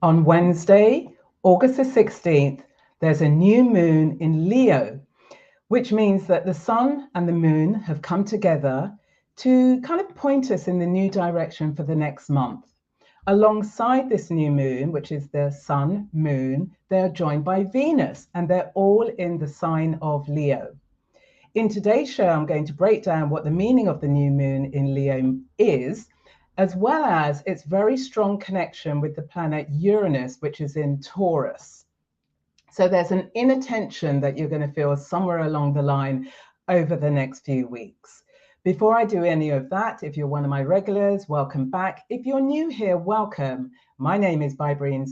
On Wednesday, August the 16th, there's a new moon in Leo, which means that the sun and the moon have come together to kind of point us in the new direction for the next month. Alongside this new moon, which is the sun, moon, they're joined by Venus, and they're all in the sign of Leo. In today's show, I'm going to break down what the meaning of the new moon in Leo is, as well as its very strong connection with the planet Uranus, which is in Taurus. So there's an inner tension that you're going to feel somewhere along the line over the next few weeks. Before I do any of that, if you're one of my regulars, welcome back. If you're new here, welcome. My name is Bybreen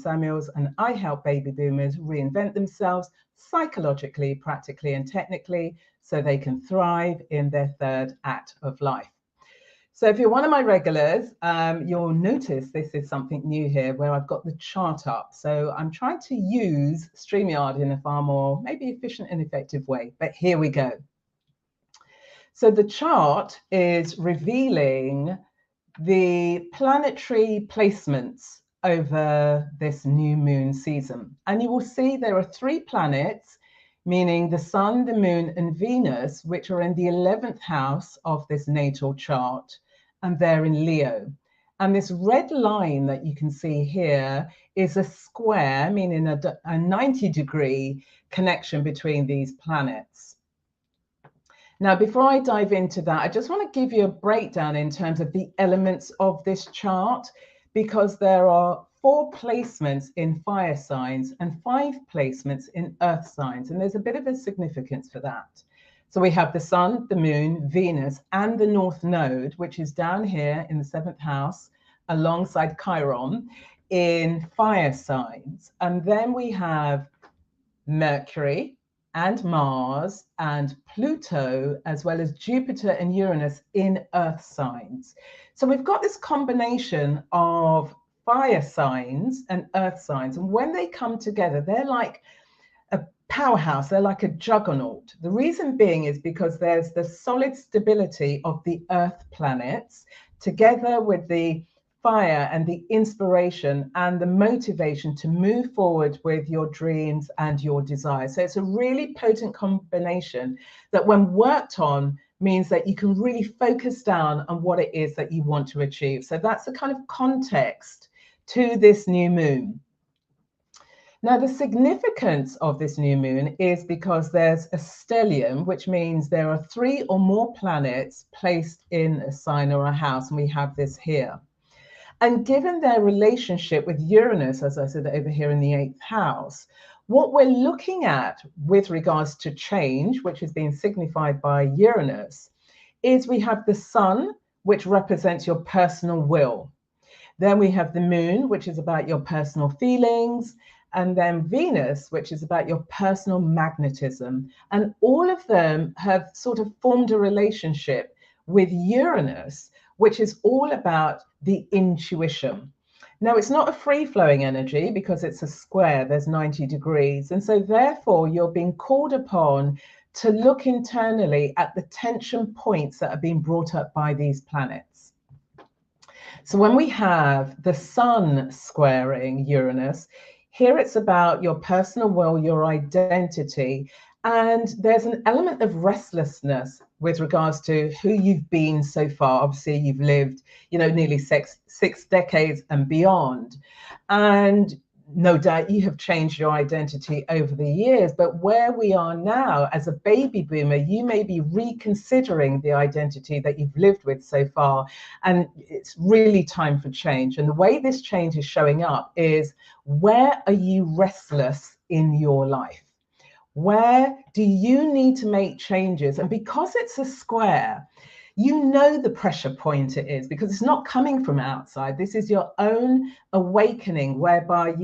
and I help baby boomers reinvent themselves psychologically, practically, and technically so they can thrive in their third act of life. So if you're one of my regulars, you'll notice this is something new here where I've got the chart up. So I'm trying to use StreamYard in a far more maybe efficient and effective way, but here we go. So the chart is revealing the planetary placements over this new moon season. And you will see there are 3 planets, meaning the sun, the moon, and Venus, which are in the 11th house of this natal chart, and they're in Leo. And this red line that you can see here is a square, meaning a 90-degree connection between these planets. Now, before I dive into that, I just want to give you a breakdown in terms of the elements of this chart, because there are 4 placements in fire signs and 5 placements in earth signs. And there's a bit of a significance for that. So we have the sun, the moon, Venus, and the North Node, which is down here in the 7th house, alongside Chiron, in fire signs. And then we have Mercury and Mars and Pluto, as well as Jupiter and Uranus in earth signs. So we've got this combination of fire signs and earth signs. And when they come together, they're like a powerhouse, they're like a juggernaut. The reason being is because there's the solid stability of the earth planets together with the fire and the inspiration and the motivation to move forward with your dreams and your desires. So it's a really potent combination that when worked on means that you can really focus down on what it is that you want to achieve. So that's the kind of context to this new moon. Now, the significance of this new moon is because there's a stellium, which means there are 3 or more planets placed in a sign or a house, and we have this here. And given their relationship with Uranus, as I said over here in the 8th house, what we're looking at with regards to change, which is being signified by Uranus, is we have the sun, which represents your personal will. Then we have the moon, which is about your personal feelings, and then Venus, which is about your personal magnetism. And all of them have sort of formed a relationship with Uranus, which is all about the intuition. Now, it's not a free-flowing energy because it's a square, there's 90 degrees. And so therefore, you're being called upon to look internally at the tension points that are being brought up by these planets. So when we have the sun squaring Uranus, here it's about your personal will, your identity, and there's an element of restlessness with regards to who you've been so far. Obviously, you've lived, nearly six decades and beyond. And no doubt you have changed your identity over the years. But where we are now as a baby boomer, you may be reconsidering the identity that you've lived with so far. And it's really time for change. And the way this change is showing up is, where are you restless in your life? Where do you need to make changes? And because it's a square, you know the pressure point it is, because it's not coming from outside. This is your own awakening, whereby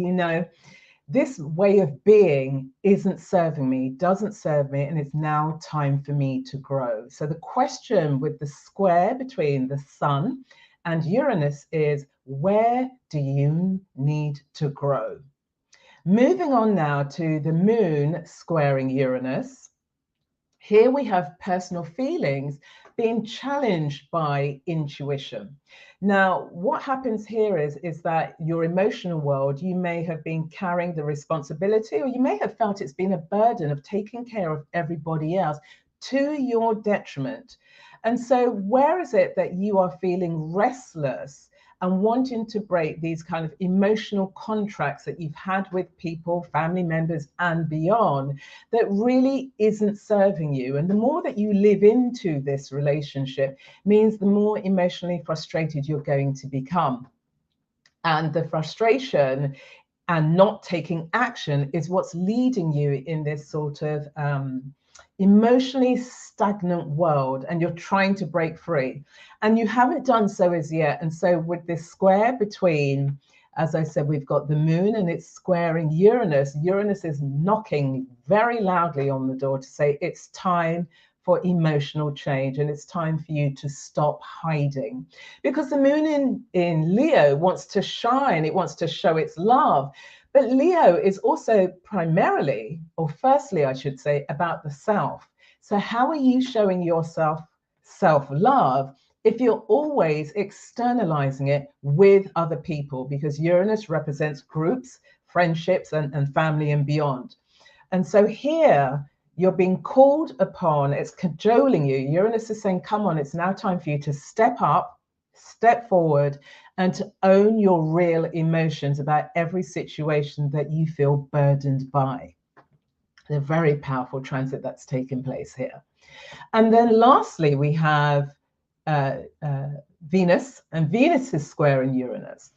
this way of being isn't serving me, doesn't serve me, and it's now time for me to grow. So the question with the square between the sun and Uranus is, where do you need to grow? Moving on now to the moon squaring Uranus. Here we have personal feelings, being challenged by intuition. Now, what happens here is that your emotional world, you may have been carrying the responsibility, or you may have felt it's been a burden of taking care of everybody else to your detriment. And so where is it that you are feeling restless and wanting to break these kind of emotional contracts that you've had with people, family members, and beyond, that really isn't serving you? And the more that you live into this relationship means the more emotionally frustrated you're going to become. And the frustration and not taking action is what's leading you in this sort of emotionally stagnant world, and you're trying to break free and you haven't done so as yet. And so with this square between, as I said, we've got the moon and it's squaring Uranus. Uranus is knocking very loudly on the door to say it's time for emotional change, and it's time for you to stop hiding, because the moon in Leo wants to shine, it wants to show its love. But Leo is also primarily, or firstly, I should say, about the self. So how are you showing yourself self-love if you're always externalizing it with other people? Because Uranus represents groups, friendships, and family and beyond. And so here, you're being called upon, it's cajoling you. Uranus is saying, come on, it's now time for you to step up, step forward, and to own your real emotions about every situation that you feel burdened by. A very powerful transit that's taken place here. And then lastly, we have Venus, and Venus is squaring Uranus.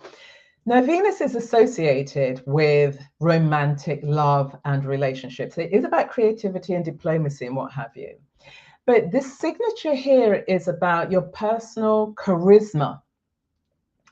Now, Venus is associated with romantic love and relationships. It is about creativity and diplomacy and what have you. But this signature here is about your personal charisma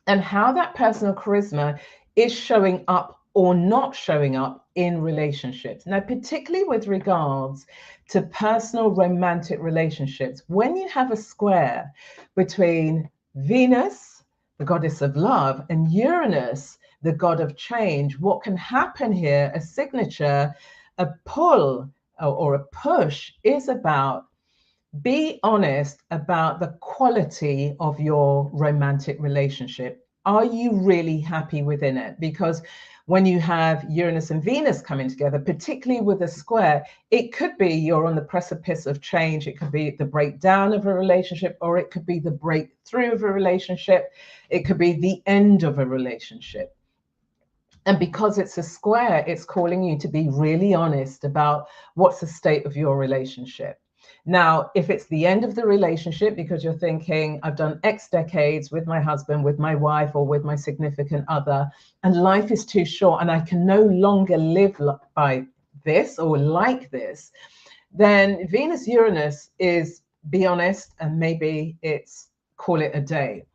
and how that personal charisma is showing up or not showing up in relationships. Now, particularly with regards to personal romantic relationships, when you have a square between Venus, the goddess of love, and Uranus, the god of change, what can happen here, a signature, a pull or a push, is about be honest about the quality of your romantic relationship. Are you really happy within it? Because when you have Uranus and Venus coming together, particularly with a square, it could be you're on the precipice of change. It could be the breakdown of a relationship, or it could be the breakthrough of a relationship. It could be the end of a relationship. And because it's a square, it's calling you to be really honest about what's the state of your relationship. Now, if it's the end of the relationship because you're thinking, I've done X decades with my husband, with my wife, or with my significant other, and life is too short and I can no longer live by this or like this, then Venus Uranus is be honest, and maybe it's call it a day.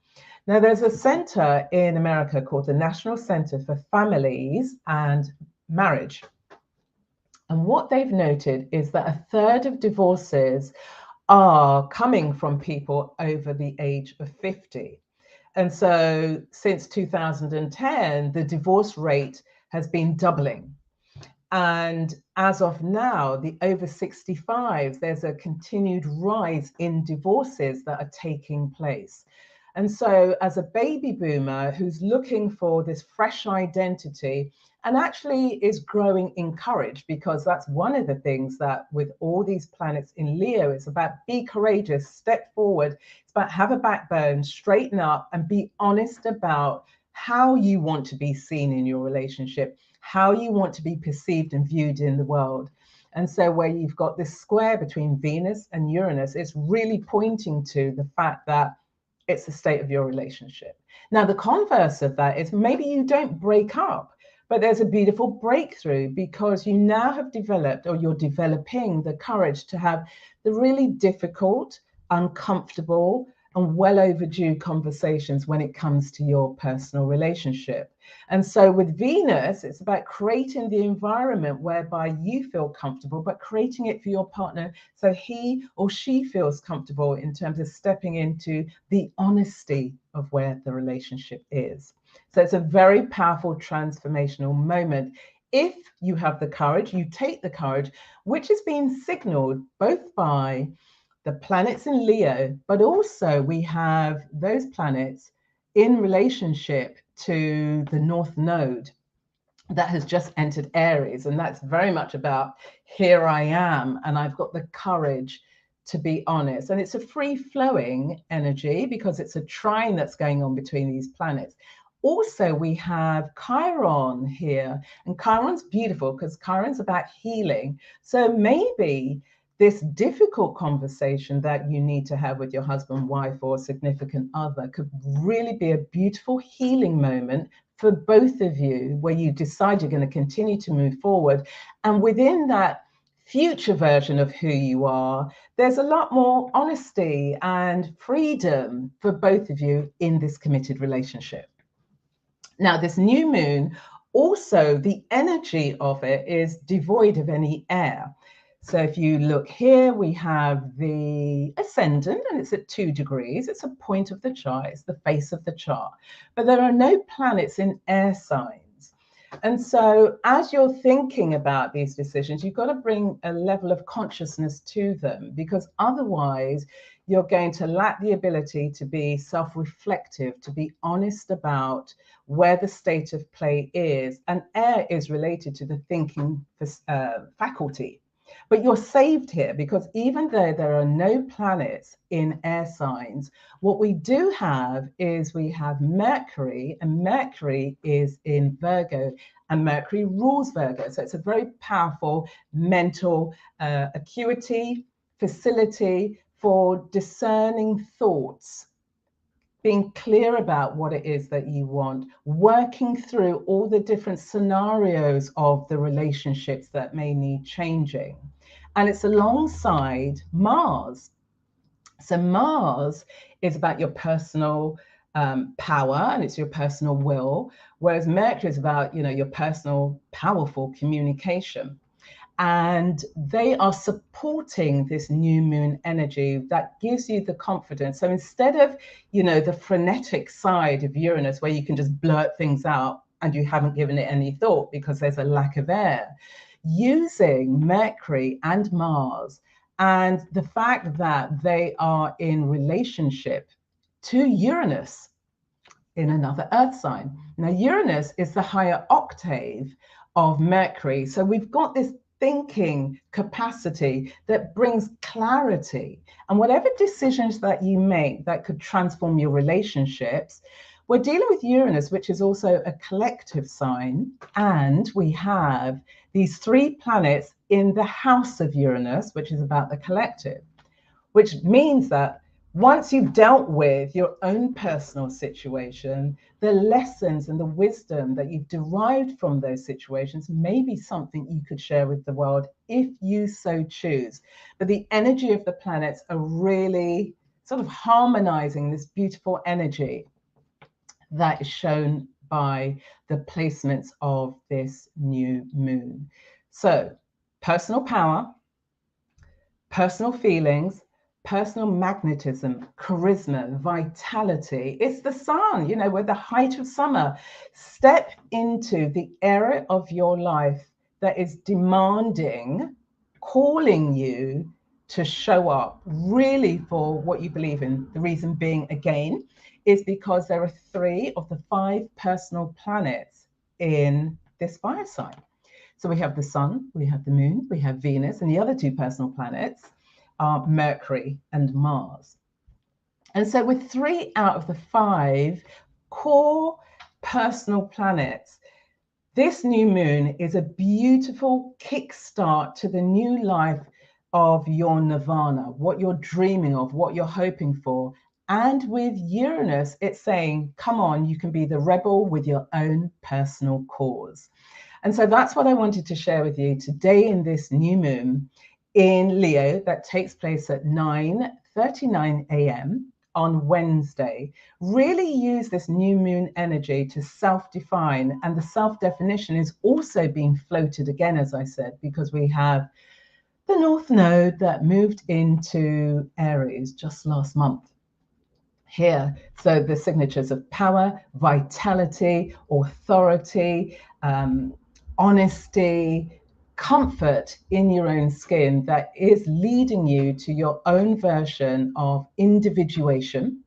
Now, there's a center in America called the National Center for Families and Marriage. And what they've noted is that a third of divorces are coming from people over the age of 50. And so since 2010, the divorce rate has been doubling. And as of now, the over 65s, there's a continued rise in divorces that are taking place. And so as a baby boomer who's looking for this fresh identity and actually is growing in courage, because that's one of the things that with all these planets in Leo, it's about be courageous, step forward. It's about have a backbone, straighten up, and be honest about how you want to be seen in your relationship, how you want to be perceived and viewed in the world. And so where you've got this square between Venus and Uranus, it's really pointing to the fact that it's the state of your relationship. Now, the converse of that is maybe you don't break up, but there's a beautiful breakthrough because you now have developed, or you're developing, the courage to have the really difficult, uncomfortable, and well overdue conversations when it comes to your personal relationship. And so with Venus, it's about creating the environment whereby you feel comfortable, but creating it for your partner so he or she feels comfortable in terms of stepping into the honesty of where the relationship is. So it's a very powerful transformational moment. If you have the courage, you take the courage, which is being signaled both by the planets in Leo, but also we have those planets in relationship to the North Node that has just entered Aries. And that's very much about here I am, and I've got the courage to be honest. And it's a free flowing energy because it's a trine that's going on between these planets. Also, we have Chiron here, and Chiron's beautiful because Chiron's about healing. So maybe this difficult conversation that you need to have with your husband, wife, or significant other could really be a beautiful healing moment for both of you, where you decide you're going to continue to move forward. And within that future version of who you are, there's a lot more honesty and freedom for both of you in this committed relationship. Now, this new moon, also the energy of it is devoid of any air. So if you look here, we have the ascendant, and it's at 2 degrees. It's a point of the chart. It's the face of the chart. But there are no planets in air signs. And so as you're thinking about these decisions, you've got to bring a level of consciousness to them, because otherwise you're going to lack the ability to be self-reflective, to be honest about where the state of play is. And air is related to the thinking faculty. But you're saved here, because even though there are no planets in air signs, what we do have is we have Mercury, and Mercury is in Virgo, and Mercury rules Virgo. So it's a very powerful mental acuity, facility for discerning thoughts, being clear about what it is that you want, working through all the different scenarios of the relationships that may need changing. And it's alongside Mars. So Mars is about your personal power, and it's your personal will, whereas Mercury is about, your personal powerful communication. And they are supporting this new moon energy that gives you the confidence. So instead of, the frenetic side of Uranus, where you can just blurt things out and you haven't given it any thought because there's a lack of air, using Mercury and Mars and the fact that they are in relationship to Uranus in another earth sign. Now, Uranus is the higher octave of Mercury. So we've got this thinking capacity that brings clarity. And whatever decisions that you make that could transform your relationships, we're dealing with Uranus, which is also a collective sign. And we have these 3 planets in the house of Uranus, which is about the collective, which means that once you've dealt with your own personal situation, the lessons and the wisdom that you've derived from those situations may be something you could share with the world if you so choose. But the energy of the planets are really sort of harmonizing this beautiful energy that is shown by the placements of this new moon. So, personal power, personal feelings, personal magnetism, charisma, vitality. It's the sun, we're the height of summer. Step into the area of your life that is demanding, calling you to show up really for what you believe in. The reason being, again, is because there are 3 of the 5 personal planets in this fire sign. So we have the sun, we have the moon, we have Venus, and the other 2 personal planets are Mercury and Mars. And so with 3 out of the 5 core personal planets, this new moon is a beautiful kickstart to the new life of your nirvana, what you're dreaming of, what you're hoping for. And with Uranus, it's saying, come on, you can be the rebel with your own personal cause. And so that's what I wanted to share with you today in this new moon in Leo that takes place at 9:39 a.m. on Wednesday. Really use this new moon energy to self-define, and the self-definition is also being floated again, as I said, because we have the North Node that moved into Aries just last month here. So the signatures of power, vitality, authority, honesty, comfort in your own skin that is leading you to your own version of individuation,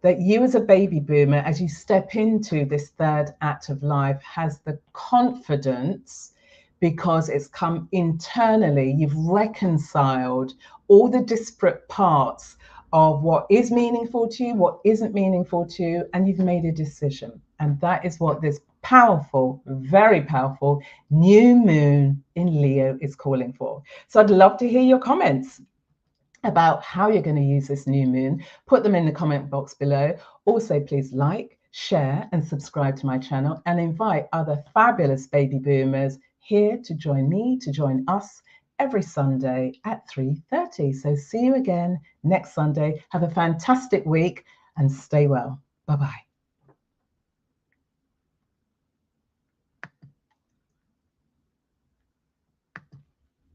that you as a baby boomer, as you step into this third act of life, has the confidence because it's come internally. You've reconciled all the disparate parts of what is meaningful to you, what isn't meaningful to you, and you've made a decision. And that is what this powerful, very powerful new moon in Leo is calling for. So I'd love to hear your comments about how you're going to use this new moon. Put them in the comment box below. Also, please like, share, and subscribe to my channel, and invite other fabulous baby boomers here to join me, to join us every Sunday at 3:30. So see you again next Sunday. Have a fantastic week and stay well. Bye-bye.